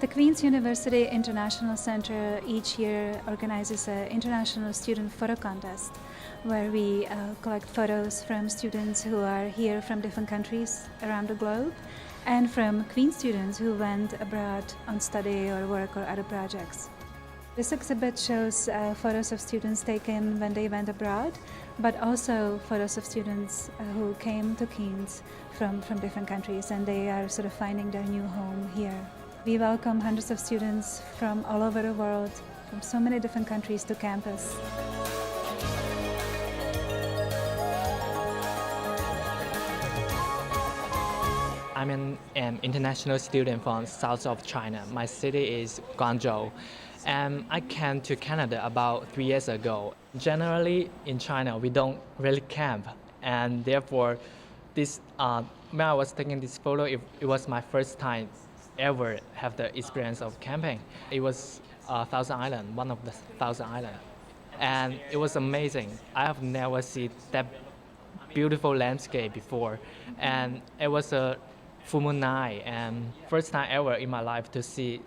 The Queen's University International Center each year organizes an international student photo contest where we collect photos from students who are here from different countries around the globe and from Queen students who went abroad on study or work or other projects. This exhibit shows photos of students taken when they went abroad, but also photos of students who came to Queen's from different countries, and they are sort of finding their new home here. We welcome hundreds of students from all over the world, from so many different countries to campus. I'm an international student from south of China. My city is Guangzhou. And I came to Canada about 3 years ago. Generally, in China, we don't really camp. And therefore, when I was taking this photo, it was my first time ever have the experience of camping. It was Thousand Island, one of the Thousand Island. And it was amazing. I have never seen that beautiful landscape before. And it was a full moon night, and first time ever in my life to see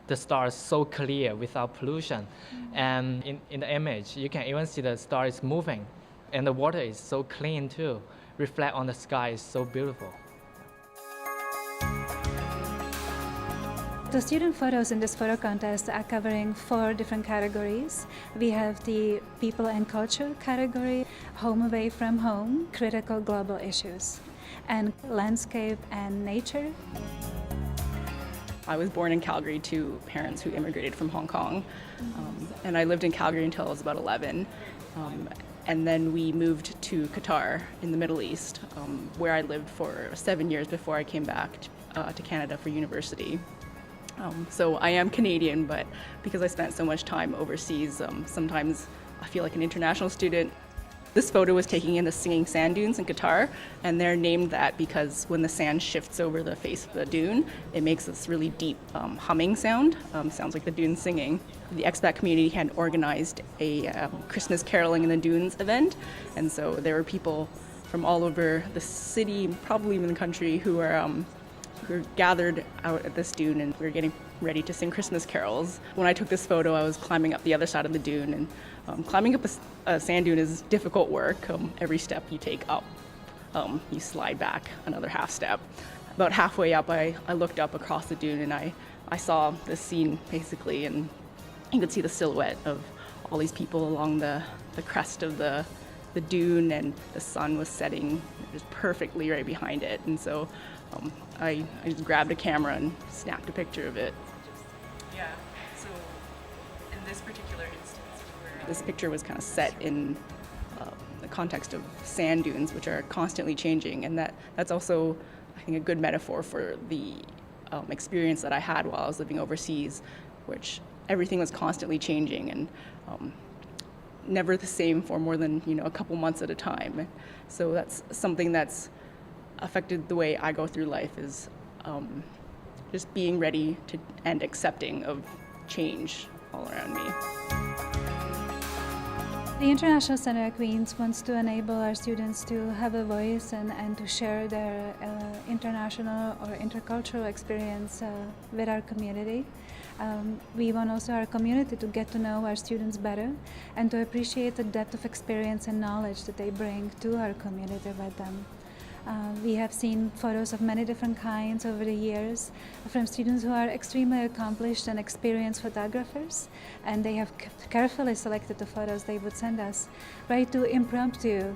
the stars so clear without pollution. And in the image, you can even see the stars moving. And the water is so clean too. Reflect on the sky is so beautiful. The student photos in this photo contest are covering 4 different categories. We have the people and culture category, home away from home, critical global issues, and landscape and nature. I was born in Calgary to parents who immigrated from Hong Kong, and I lived in Calgary until I was about 11. And then we moved to Qatar in the Middle East, where I lived for 7 years before I came back to Canada for university. So I am Canadian, but because I spent so much time overseas, sometimes I feel like an international student. This photo was taken in the Singing Sand Dunes in Qatar, and they're named that because when the sand shifts over the face of the dune, it makes this really deep humming sound. Sounds like the dunes singing. The expat community had organized a Christmas caroling in the dunes event, and so there were people from all over the city, probably even the country, who were gathered out at this dune, and we were getting ready to sing Christmas carols. When I took this photo, I was climbing up the other side of the dune, and climbing up a sand dune is difficult work. Every step you take up, you slide back another half step. About halfway up, I looked up across the dune, and I saw this scene basically, and you could see the silhouette of all these people along the crest of the dune, and the sun was setting just perfectly right behind it. And so I just grabbed a camera and snapped a picture of it. Yeah, so in this particular instance, this picture was kind of set in the context of sand dunes, which are constantly changing, and that's also, I think, a good metaphor for the experience that I had while I was living overseas, which everything was constantly changing and never the same for more than a couple months at a time. So that's something that's affected the way I go through life, is just being ready to and accepting of change all around me. The International Center at Queen's wants to enable our students to have a voice and to share their international or intercultural experience with our community. We want also our community to get to know our students better and to appreciate the depth of experience and knowledge that they bring to our community with them. We have seen photos of many different kinds over the years from students who are extremely accomplished and experienced photographers, and they have carefully selected the photos they would send us, right to impromptu,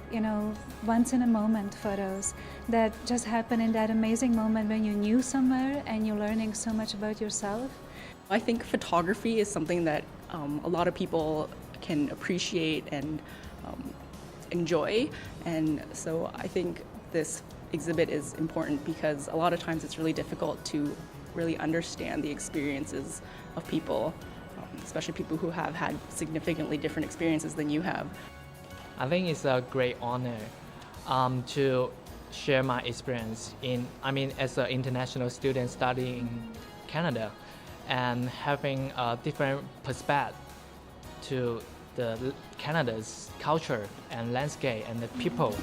once in a moment photos that just happen in that amazing moment when you're new somewhere and you're learning so much about yourself. I think photography is something that a lot of people can appreciate and enjoy, and so I think this exhibit is important because a lot of times it's really difficult to really understand the experiences of people, especially people who have had significantly different experiences than you have. I think it's a great honor to share my experience as an international student studying in Canada, and having a different perspective to Canada's culture and landscape and the people.